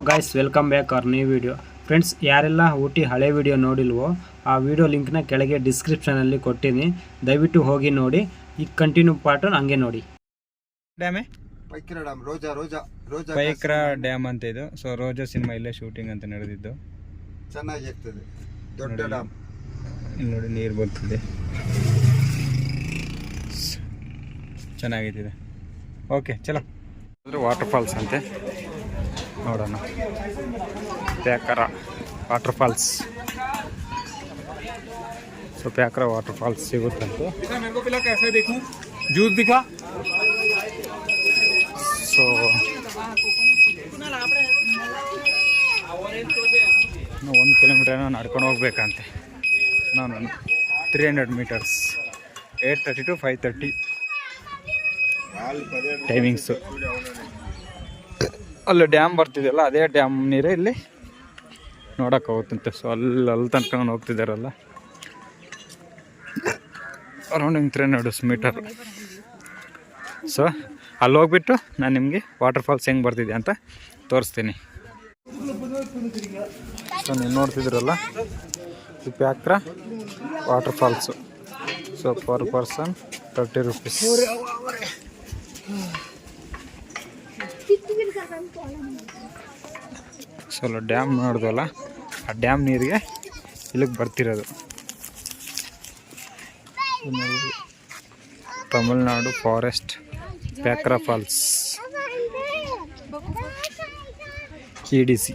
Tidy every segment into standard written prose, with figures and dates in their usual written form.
Guys welcome back our new video. Friends, ಯಾರೆಲ್ಲ ಊಟಿ ಹಳೆ video ನೋಡಿಲ್ವೋ ಆ ವಿಡಿಯೋ ಲಿಂಕ್ನ ಕೆಳಗೆ ಡಿಸ್ಕ್ರಿಪ್ಷನಲ್ಲಿ ಕೊಟ್ಟಿನಿ, ದಯವಿಟ್ಟು ಹೋಗಿ ನೋಡಿ. ಈಗ ಕಂಟಿನ್ಯೂ ಪಾರ್ಟ್ ಹಂಗೆ ನೋಡಿ. ಡ್ಯಾಮೇ ಪೈಕ್ರಾ ಡ್ಯಾಮ್, ರೋಜಾ ಪೈಕ್ರಾ ಡ್ಯಾಮ್ ಅಂತ ಇದು. ಸೊ ರೋಜಾ ಸಿನಿಮಾ ಇಲ್ಲೇ ಶೂಟಿಂಗ್ ಅಂತ ನಡೆದಿದ್ದು. ಚೆನ್ನಾಗಿರ್ತದೆ, ದೊಡ್ಡ ಡ್ಯಾಮ್. ಇಲ್ಲಿ ನೋಡಿ ನೀರು ಬರ್ತಿದೆ, ಚೆನ್ನಾಗಿದೆ. ಓಕೆ ಚಲೋ. ವಾಟರ್ ಫಾಲ್ಸ್ ಅಂತೆ, ನೋಡೋಣ. Pykara water falls. So Pykara water falls ಸಿಗುತ್ತಂತೆ. ಜ್ಯೂಸ್ ದಿಖಾ. ಸೊ 1 ಕಿಲೋಮೀಟರ್ ನಡ್ಕೊಂಡು ಹೋಗ್ಬೇಕಂತೆ. ನಾನು 300 ಮೀಟರ್ಸ್, 8:30 to 5:30 ಟೈಮಿಂಗ್ಸು. ಅಲ್ಲಿ ಡ್ಯಾಮ್ ಬರ್ತಿದೆಯಲ್ಲ, ಅದೇ ಡ್ಯಾಮ್ ನೀರೇ ಇಲ್ಲಿ ನೋಡೋಕೆ ಹೋಗುತ್ತಂತೆ. ಸೊ ಅಲ್ಲಿ ತನಕ ಹೋಗ್ತಿದ್ದಾರಲ್ಲ, ಅರೌಂಡ್ 300 ಮೀಟರ್. ಸೊ ಅಲ್ಲಿ ಹೋಗ್ಬಿಟ್ಟು ನಾನು ನಿಮಗೆ ವಾಟರ್ ಫಾಲ್ಸ್ ಹೆಂಗೆ ಬರ್ತಿದೆ ಅಂತ ತೋರಿಸ್ತೀನಿ. ಸೊ ನೀವು ನೋಡ್ತಿದ್ದೀರಲ್ಲ, ಈ Pykara water falls. So per person 30 rupees. So dam ನೋಡ್ದಲ್ಲ, ಆ ಡ್ಯಾಮ್ ನೀರಿಗೆ ಇಲ್ಲಿಗೆ ಬರ್ತಿರೋದು. Tamil Nadu forest Pykara falls, KDC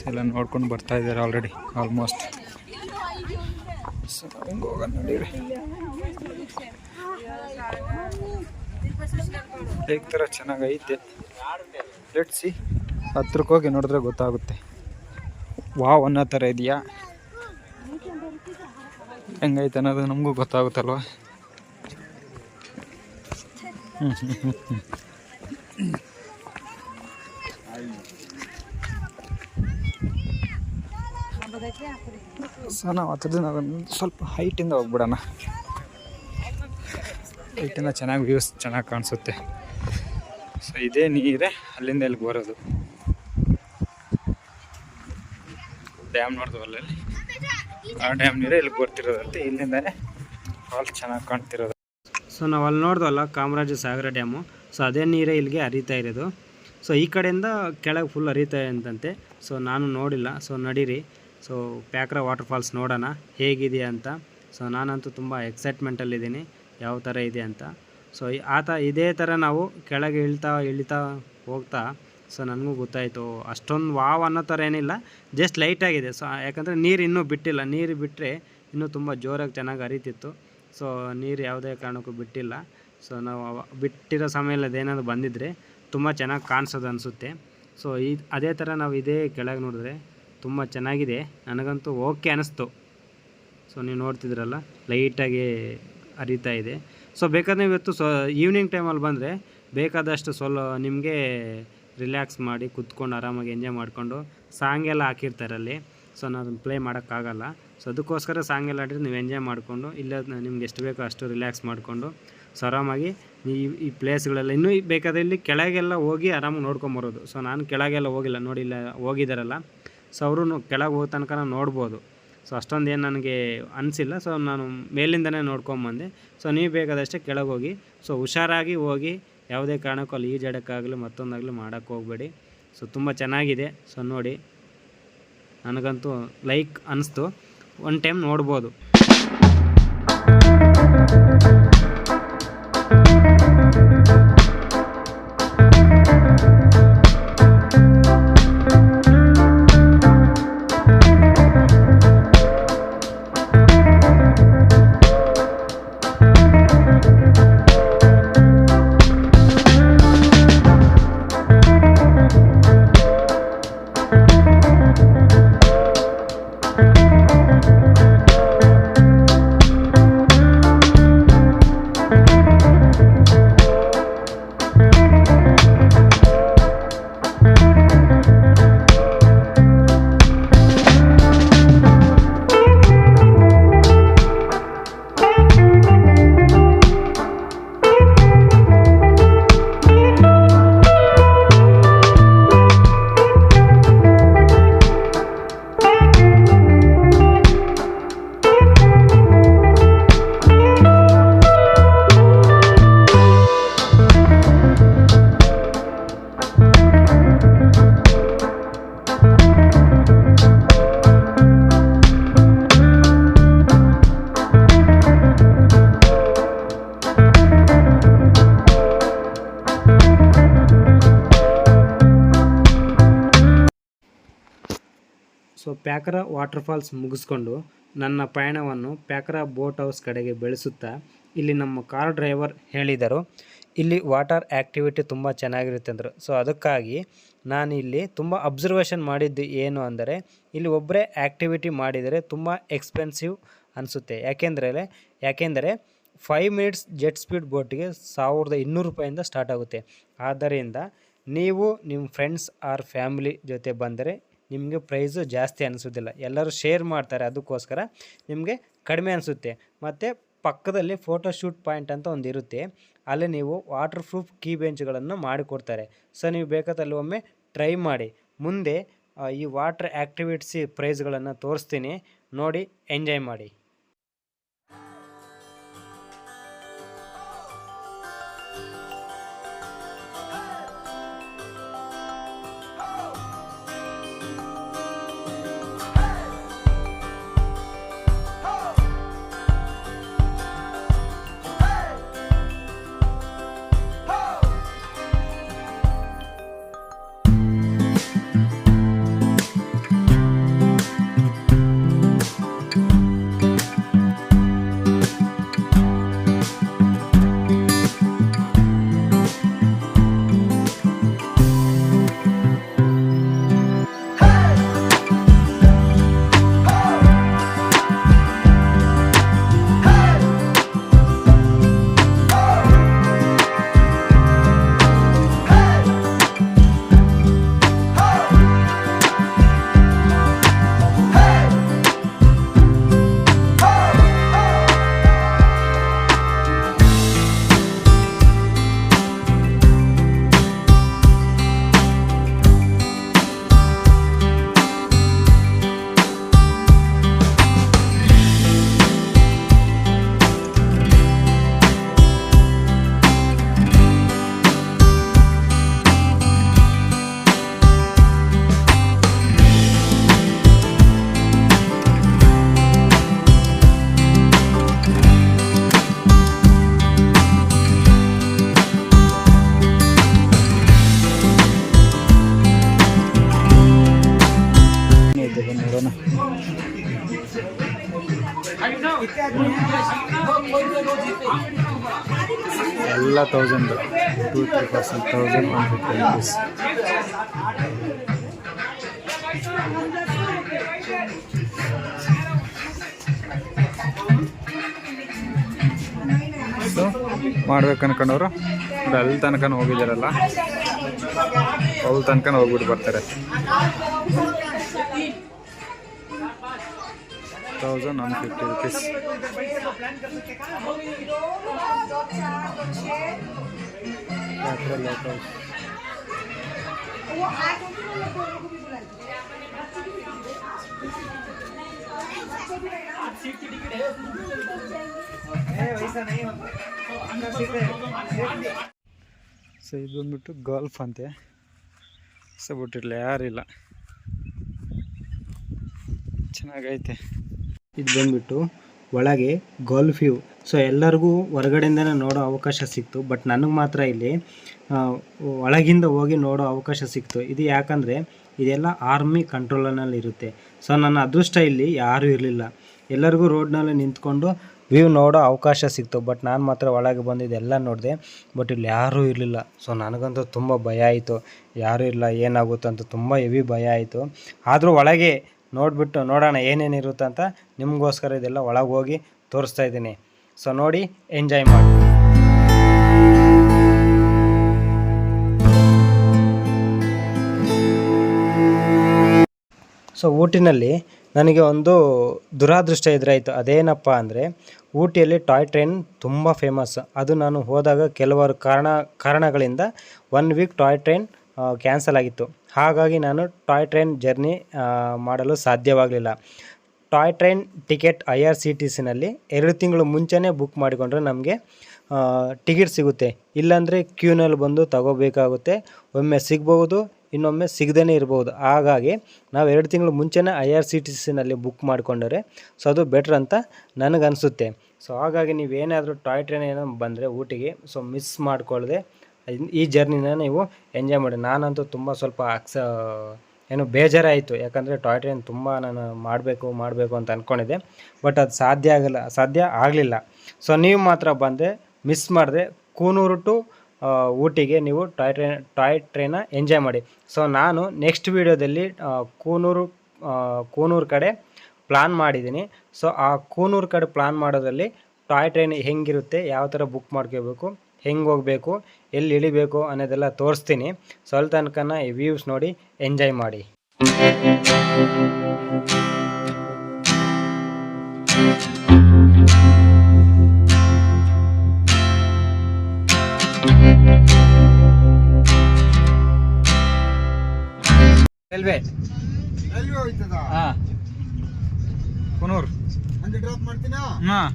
ಎಲ್ಲ ನೋಡ್ಕೊಂಡು ಬರ್ತಾ ಇದ್ದಾರೆ ಆಲ್ರೆಡಿ ಆಲ್ಮೋಸ್ಟ್. ಸೊ ಹಿಂಗೆ ಹೋಗೋಣ ನಡೀರಿ. ಹೇಗೆ ಥರ ಚೆನ್ನಾಗೈತೆ, ಲೆಟ್ಸಿ. ಹತ್ರಕ್ಕೆ ಹೋಗಿ ನೋಡಿದ್ರೆ ಗೊತ್ತಾಗುತ್ತೆ. ವಾವ್ ಅನ್ನೋ ಥರ ಇದೆಯಾ, ಹೆಂಗೈತೆ ಅನ್ನೋದು ನಮಗೂ ಗೊತ್ತಾಗುತ್ತಲ್ವ. ಸೊ ನಾವು ಸ್ವಲ್ಪ ಹೈಟಿಂದ ಹೋಗ್ಬಿಡೋಣ. ಹೈಟಿಂದ ಚೆನ್ನಾಗಿ ವ್ಯೂಸ್ ಚೆನ್ನಾಗಿ ಕಾಣಿಸುತ್ತೆ. ಸೊ ಇದೇ ನೀರೇ ಅಲ್ಲಿಂದ ಇಲ್ಲಿಗೆ ಬರೋದು. ಡ್ಯಾಮ್ ನೋಡಿದ್ವಲ್ಲ, ಅಲ್ಲಿ ಆ ಡ್ಯಾಮ್ ನೀರೇ ಇಲ್ಲಿಗೆ ಬರ್ತಿರೋದಂತೆ. ಇಲ್ಲಿಂದನೇ ಫಾಲ್ಸ್ ಚೆನ್ನಾಗಿ ಕಾಣ್ತಿರೋದು. ಸೊ ನಾವು ಅಲ್ಲಿ ನೋಡಿದ್ವಲ್ಲ ಕಾಮರಾಜ ಸಾಗರ ಡ್ಯಾಮು. ಸೊ ಅದೇ ನೀರೇ ಇಲ್ಲಿಗೆ ಹರಿತಾ ಇರೋದು. ಸೊ ಈ ಕಡೆಯಿಂದ ಕೆಳಗೆ ಫುಲ್ ಹರಿತಾ ಅಂತಂತೆ. ಸೊ ನಾನು ನೋಡಿಲ್ಲ. ಸೊ ನಡೀರಿ, ಸೊ ಪ್ಯಾಕ್ರಾ ವಾಟರ್ ಫಾಲ್ಸ್ ನೋಡೋಣ ಹೇಗಿದೆಯಾ ಅಂತ. ಸೊ ನಾನಂತೂ ತುಂಬ ಎಕ್ಸೈಟ್ಮೆಂಟಲ್ಲಿದ್ದೀನಿ ಯಾವ ಥರ ಇದೆ ಅಂತ. ಸೊ ಇದೇ ಥರ ನಾವು ಕೆಳಗೆ ಇಳಿತಾ ಹೋಗ್ತಾ, ಸೊ ನನಗೂ ಗೊತ್ತಾಯಿತು ಅಷ್ಟೊಂದು ವಾವ್ ಅನ್ನೋ ಥರ ಏನಿಲ್ಲ, ಜಸ್ಟ್ ಲೈಟಾಗಿದೆ. ಸೊ ಯಾಕಂದರೆ ನೀರು ಇನ್ನೂ ಬಿಟ್ಟಿಲ್ಲ. ನೀರು ಬಿಟ್ಟರೆ ಇನ್ನೂ ತುಂಬ ಜೋರಾಗಿ ಚೆನ್ನಾಗಿ ಹರಿತಿತ್ತು. ಸೊ ನೀರು ಯಾವುದೇ ಕಾರಣಕ್ಕೂ ಬಿಟ್ಟಿಲ್ಲ. ಸೊ ನಾವು ಬಿಟ್ಟಿರೋ ಸಮಯದಲ್ಲಿ ಏನಾದರೂ ಬಂದಿದ್ದರೆ ತುಂಬ ಚೆನ್ನಾಗಿ ಕಾಣಿಸೋದು ಅನಿಸುತ್ತೆ. ಸೊ ಅದೇ ಥರ ನಾವು ಇದೇ ಕೆಳಗೆ ನೋಡಿದ್ರೆ ತುಂಬ ಚೆನ್ನಾಗಿದೆ. ನನಗಂತೂ ಓಕೆ ಅನ್ನಿಸ್ತು. ಸೊ ನೀವು ನೋಡ್ತಿದ್ರಲ್ಲ, ಲೈಟಾಗಿ ಹರಿತಾ ಇದೆ. ಸೊ ಬೇಕಾದ್ರೆ ಇವತ್ತು ಈವ್ನಿಂಗ್ ಟೈಮಲ್ಲಿ ಬಂದರೆ ಬೇಕಾದಷ್ಟು ನಿಮಗೆ ರಿಲ್ಯಾಕ್ಸ್ ಮಾಡಿ ಕುತ್ಕೊಂಡು ಆರಾಮಾಗಿ ಎಂಜಾಯ್ ಮಾಡಿಕೊಂಡು ಸಾಂಗ್ ಎಲ್ಲ ಹಾಕಿರ್ತಾರೆ ಅಲ್ಲಿ. ಸೊ ನಾನು ಅದನ್ನು ಪ್ಲೇ ಮಾಡೋಕ್ಕಾಗಲ್ಲ. ಸೊ ಅದಕ್ಕೋಸ್ಕರ ಸಾಂಗ್ ಎಲ್ಲ ಹಾಡಿದ್ರೆ ನೀವು ಎಂಜಾಯ್ ಮಾಡಿಕೊಂಡು, ಇಲ್ಲ ನಿಮ್ಗೆ ಎಷ್ಟು ಬೇಕೋ ಅಷ್ಟು ರಿಲ್ಯಾಕ್ಸ್ ಮಾಡಿಕೊಂಡು ಸೊ ಆರಾಮಾಗಿ ಈ ಪ್ಲೇಸ್ಗಳೆಲ್ಲ ಇನ್ನೂ ಬೇಕಾದರೆ ಇಲ್ಲಿ ಕೆಳಗೆಲ್ಲ ಹೋಗಿ ಆರಾಮಾಗಿ ನೋಡ್ಕೊಂಬರೋದು. ಸೊ ನಾನು ಕೆಳಗೆಲ್ಲ ಹೋಗಿಲ್ಲ, ನೋಡಿ ಇಲ್ಲ ಹೋಗಿದ್ದಾರಲ್ಲ. ಸೊ ಅವರು ಕೆಳಗೆ ಹೋಗೋ ತನಕ ನಾನು ನೋಡ್ಬೋದು. ಸೊ ಅಷ್ಟೊಂದು ಏನು ನನಗೆ ಅನಿಸಿಲ್ಲ. ಸೊ ನಾನು ಮೇಲಿಂದನೇ ನೋಡ್ಕೊಂಬಂದೆ. ಸೊ ನೀವು ಬೇಕಾದಷ್ಟೇ ಕೆಳಗೆ ಹೋಗಿ, ಸೊ ಹುಷಾರಾಗಿ ಹೋಗಿ, ಯಾವುದೇ ಕಾರಣಕ್ಕೂ ಅಲ್ಲಿ ಈಜಾಡೋಕ್ಕಾಗಲಿ ಮತ್ತೊಂದಾಗಲಿ ಮಾಡೋಕ್ಕೆ ಹೋಗಬೇಡಿ. ಸೊ ತುಂಬ ಚೆನ್ನಾಗಿದೆ. ಸೊ ನೋಡಿ, ನನಗಂತೂ ಲೈಕ್ ಅನ್ನಿಸ್ತು. ಒನ್ ಟೈಮ್ ನೋಡ್ಬೋದು. ಪ್ಯಾಕರ ವಾಟರ್ ಫಾಲ್ಸ್ ಮುಗಿಸ್ಕೊಂಡು ನನ್ನ ಪಯಣವನ್ನು ಪ್ಯಾಕರ ಬೋಟ್ ಹೌಸ್ ಕಡೆಗೆ ಬೆಳೆಸುತ್ತಾ ಇಲ್ಲಿ ನಮ್ಮ ಕಾರ್ ಡ್ರೈವರ್ ಹೇಳಿದರು, ಇಲ್ಲಿ ವಾಟರ್ ಆ್ಯಕ್ಟಿವಿಟಿ ತುಂಬ ಚೆನ್ನಾಗಿರುತ್ತೆ ಅಂದರು. ಸೊ ಅದಕ್ಕಾಗಿ ನಾನು ಇಲ್ಲಿ ತುಂಬ ಅಬ್ಸರ್ವೇಷನ್ ಮಾಡಿದ್ದು ಏನು ಅಂದರೆ, ಇಲ್ಲಿ ಒಬ್ಬರೇ ಆ್ಯಕ್ಟಿವಿಟಿ ಮಾಡಿದರೆ ತುಂಬ ಎಕ್ಸ್ಪೆನ್ಸಿವ್ ಅನಿಸುತ್ತೆ. ಯಾಕೆಂದರೆ 5 ಮಿನಿಟ್ಸ್ ಜೆಟ್ ಸ್ಪೀಡ್ ಬೋಟಿಗೆ 1200 ರೂಪಾಯಿಂದ ಸ್ಟಾರ್ಟ್ ಆಗುತ್ತೆ. ಆದ್ದರಿಂದ ನೀವು ನಿಮ್ಮ ಫ್ರೆಂಡ್ಸ್ ಆರ್ ಫ್ಯಾಮಿಲಿ ಜೊತೆ ಬಂದರೆ ನಿಮಗೆ ಪ್ರೈಸು ಜಾಸ್ತಿ ಅನಿಸೋದಿಲ್ಲ. ಎಲ್ಲರೂ ಶೇರ್ ಮಾಡ್ತಾರೆ, ಅದಕ್ಕೋಸ್ಕರ ನಿಮಗೆ ಕಡಿಮೆ ಅನಿಸುತ್ತೆ. ಮತ್ತು ಪಕ್ಕದಲ್ಲಿ ಫೋಟೋಶೂಟ್ ಪಾಯಿಂಟ್ ಅಂತ ಒಂದು ಇರುತ್ತೆ, ಅಲ್ಲಿ ನೀವು ವಾಟರ್ ಪ್ರೂಫ್ ಕೀ ಬೆಂಚ್ಗಳನ್ನು ಮಾಡಿಕೊಡ್ತಾರೆ. ಸೊ ನೀವು ಬೇಕಾದಲ್ಲಿ ಒಮ್ಮೆ ಟ್ರೈ ಮಾಡಿ. ಮುಂದೆ ಈ ವಾಟರ್ ಆ್ಯಕ್ಟಿವಿಟೀಸ್ ಪ್ರೈಸ್ಗಳನ್ನು ತೋರಿಸ್ತೀನಿ, ನೋಡಿ ಎಂಜಾಯ್ ಮಾಡಿ. ನೋಡೋಣ. ಎಲ್ಲ 1000 2-3% 1150 rupees. ಸೊ ಮಾಡ್ಬೇಕು ಅನ್ಕೊಂಡವ್ರು ಅಲ್ಲಿ ತನಕ ಹೋಗಿದ್ದಾರಲ್ಲ, ಅಲ್ಲಿ ತನಕ ಹೋಗ್ಬಿಟ್ಟು ಬರ್ತಾರೆ. 1150 rupees. ಸೊ ಇದು ಬಂದ್ಬಿಟ್ಟು ಗಾಲ್ಫ್ ಅಂತೆ. ಸೊ ಬಿಟ್ಟಿರಲಿಲ್ಲ, ಯಾರಿಲ್ಲ, ಚೆನ್ನಾಗೈತೆ. ಇದು ಬಂದ್ಬಿಟ್ಟು ಒಳಗೆ ಗಾಲ್ಫ್ ವ್ಯೂ. ಸೊ ಎಲ್ಲರಿಗೂ ಹೊರಗಡೆಯಿಂದನೇ ನೋಡೋ ಅವಕಾಶ ಸಿಕ್ತು, ಬಟ್ ನನಗೆ ಮಾತ್ರ ಇಲ್ಲಿ ಒಳಗಿಂದ ಹೋಗಿ ನೋಡೋ ಅವಕಾಶ ಸಿಕ್ತು. ಇದು ಯಾಕಂದರೆ ಇದೆಲ್ಲ ಆರ್ಮಿ ಕಂಟ್ರೋಲನಲ್ಲಿ ಇರುತ್ತೆ. ಸೊ ನನ್ನ ಅದೃಷ್ಟ ಇಲ್ಲಿ ಯಾರೂ ಇರಲಿಲ್ಲ, ಎಲ್ಲರಿಗೂ ರೋಡ್ನಲ್ಲಿ ನಿಂತ್ಕೊಂಡು ವ್ಯೂ ನೋಡೋ ಅವಕಾಶ ಸಿಕ್ತು. ಬಟ್ ನಾನು ಮಾತ್ರ ಒಳಗೆ ಬಂದಿದ್ದೆಲ್ಲ ನೋಡಿದೆ, ಬಟ್ ಇಲ್ಲಿ ಯಾರೂ ಇರಲಿಲ್ಲ. ಸೊ ನನಗಂತೂ ತುಂಬ ಭಯ ಆಯಿತು, ಯಾರೂ ಇಲ್ಲ ಏನಾಗುತ್ತೆ ಅಂತ ತುಂಬ ಹೆವಿ ಭಯ ಆಯಿತು. ಆದರೂ ಒಳಗೆ ನೋಡಿಬಿಟ್ಟು ನೋಡೋಣ ಏನೇನಿರುತ್ತೆ ಅಂತ ನಿಮಗೋಸ್ಕರ ಇದೆಲ್ಲ ಒಳಗೆ ಹೋಗಿ ತೋರಿಸ್ತಾ ಇದ್ದೀನಿ. ಸೊ ನೋಡಿ ಎಂಜಾಯ್ ಮಾಡಿ. ಸೊ ಊಟಿನಲ್ಲಿ ನನಗೆ ಒಂದು ದುರಾದೃಷ್ಟ ಎದುರಾಯಿತು. ಅದೇನಪ್ಪ ಅಂದರೆ ಊಟಿಯಲ್ಲಿ ಟಾಯ್ ಟ್ರೈನ್ ತುಂಬ ಫೇಮಸ್. ಅದು ನಾನು ಹೋದಾಗ ಕೆಲವರು ಕಾರಣಗಳಿಂದ 1 ವೀಕ್ ಟಾಯ್ ಟ್ರೈನ್ ಕ್ಯಾನ್ಸಲ್ ಆಗಿತ್ತು. ಹಾಗಾಗಿ ನಾನು ಟಾಯ್ ಟ್ರೈನ್ ಜರ್ನಿ ಮಾಡಲು ಸಾಧ್ಯವಾಗಲಿಲ್ಲ. ಟಾಯ್ ಟ್ರೈನ್ ಟಿಕೆಟ್ IRCTCನಲ್ಲಿ 2 ತಿಂಗಳು ಮುಂಚೆನೇ ಬುಕ್ ಮಾಡಿಕೊಂಡ್ರೆ ನಮಗೆ ಟಿಕೆಟ್ ಸಿಗುತ್ತೆ. ಇಲ್ಲಾಂದರೆ ಕ್ಯೂನಲ್ಲಿ ಬಂದು ತಗೋಬೇಕಾಗುತ್ತೆ. ಒಮ್ಮೆ ಸಿಗ್ಬೋದು, ಇನ್ನೊಮ್ಮೆ ಸಿಗದೇ ಇರ್ಬೋದು. ಹಾಗಾಗಿ ನಾವು 2 ತಿಂಗಳು ಮುಂಚೆನೇ IRCTCನಲ್ಲಿ ಬುಕ್ ಮಾಡಿಕೊಂಡ್ರೆ ಸೊ ಅದು ಬೆಟ್ರ್ ಅಂತ ನನಗನ್ನಿಸುತ್ತೆ. ಸೊ ಹಾಗಾಗಿ ನೀವೇನಾದರೂ ಟಾಯ್ ಟ್ರೈನ್ ಏನೋ ಬಂದರೆ ಊಟಿಗೆ ಸೊ ಮಿಸ್ ಮಾಡಿಕೊಳ್ಳದೆ ಈ ಜರ್ನಿನ ನೀವು ಎಂಜಾಯ್ ಮಾಡಿ. ನಾನಂತೂ ತುಂಬ ಸ್ವಲ್ಪ ಏನು ಬೇಜಾರಾಯಿತು, ಯಾಕಂದರೆ ಟಾಯ್ ಟ್ರೈನ್ ತುಂಬ ನಾನು ಮಾಡಬೇಕು ಅಂತ ಅಂದ್ಕೊಂಡಿದ್ದೆ, ಬಟ್ ಅದು ಸಾಧ್ಯ ಆಗಲಿಲ್ಲ. ಸೊ ನೀವು ಮಾತ್ರ ಬಂದರೆ ಮಿಸ್ ಮಾಡಿದೆ ಕೂನೂರು ಟು ಊಟಿಗೆ ನೀವು ಟಾಯ್ ಟ್ರೈನ ಎಂಜಾಯ್ ಮಾಡಿ. ಸೊ ನಾನು ನೆಕ್ಸ್ಟ್ ವೀಡಿಯೋದಲ್ಲಿ ಕೂನೂರು ಕಡೆ ಪ್ಲಾನ್ ಮಾಡಿದ್ದೀನಿ. ಸೊ ಆ ಕೂನೂರು ಕಡೆ ಪ್ಲಾನ್ ಮಾಡೋದ್ರಲ್ಲಿ ಟಾಯ್ ಟ್ರೈನ್ ಹೆಂಗಿರುತ್ತೆ, ಯಾವ ಥರ ಬುಕ್ ಮಾಡ್ಕೋಬೇಕು, ಹೆಂಗೆ ಹೋಗಬೇಕು, ಎಲ್ಲಿ ಇಳಿಬೇಕು ಅನ್ನೋದೆಲ್ಲ ತೋರಿಸ್ತೀನಿ. ಸೊ ಅಲ್ಲಿ ತನಕ ಈ ವ್ಯೂಸ್ ನೋಡಿ ಎಂಜಾಯ್ ಮಾಡಿ. ರೈಲ್ವೆ ರೈಲ್ವೆ ಹೋಯ್ತದ ಹಾಂ ಕೂನೂರು ಹಂಗೆ ಡ್ರಾಪ್ ಮಾಡ್ತೀನಾ? ಹಾಂ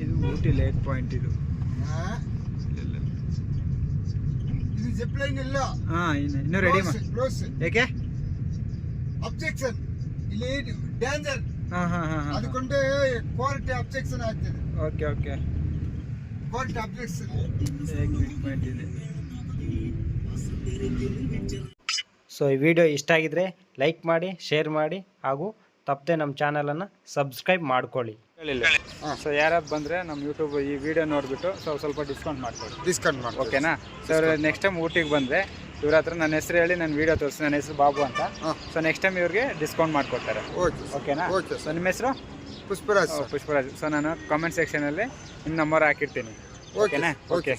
ಇದು ಊಟಿ ಲೇಕ್ ಪಾಯಿಂಟ್ ಇದು. ಹಾ? ಇದು ಜಿಪ್ ಲೈನ್ ಇಲ್ಲ. ಹಾಂ ಇನ್ನೂ ರೆಡಿ ಮಾಡಿ. ಕ್ಲೋಸ್. ಏಕೆ? ಅಬ್ಜೆಕ್ಷನ್ ಇಲ್ಲಿ ಡೇಂಜರ್. ಹಾಂ ಹಾಂ ಹಾಂ ಹಾಂ ಅದಕ್ಕೊಂಡೆ ಕ್ವಾಲಿಟಿ ಅಬ್ಜೆಕ್ಷನ್ ಆಗ್ತದೆ. Okay okay. Quality objection point ಇದೆ. ಸೊ ಈ ವಿಡಿಯೋ ಇಷ್ಟ ಆಗಿದ್ರೆ ಲೈಕ್ ಮಾಡಿ, ಶೇರ್ ಮಾಡಿ, ಹಾಗೂ ತಪ್ಪದೆ ನಮ್ಮ ಚಾನಲನ್ನು ಸಬ್ಸ್ಕ್ರೈಬ್ ಮಾಡ್ಕೊಳ್ಳಿ. ಸೊ ಯಾರಾದ್ರು ಬಂದರೆ ನಮ್ಮ ಯೂಟ್ಯೂಬ್ ಈ ವಿಡಿಯೋ ನೋಡಿಬಿಟ್ಟು ಸ್ವಲ್ಪ ಡಿಸ್ಕೌಂಟ್ ಮಾಡ್ಕೊಳ್ಳಿ. ಡಿಸ್ಕೌಂಟ್ ಮಾಡಿ. ಓಕೆನಾ? ಸೊ ನೆಕ್ಸ್ಟ್ ಟೈಮ್ ಊಟಿಗೆ ಬಂದರೆ ಇವ್ರ ಹತ್ರ ನನ್ನ ಹೆಸರು ಹೇಳಿ ನನ್ನ ವೀಡಿಯೋ ತೋರಿಸಿ, ನನ್ನ ಹೆಸರು ಬಾಬು ಅಂತ. ಸೊ ನೆಕ್ಸ್ಟ್ ಟೈಮ್ ಇವ್ರಿಗೆ ಡಿಸ್ಕೌಂಟ್ ಮಾಡಿಕೊಡ್ತಾರೆ. ಓಕೆನಾ? ಓಕೆ. ಸೊ ನಿಮ್ಮ ಹೆಸರು? ಪುಷ್ಪರಾಜ್. ಪುಷ್ಪರಾಜ್. ಸೊ ನಾನು ಕಾಮೆಂಟ್ ಸೆಕ್ಷನಲ್ಲಿ ನಿಮ್ಮ ನಂಬರ್ ಹಾಕಿರ್ತೀನಿ. ಓಕೆನಾ? ಓಕೆ.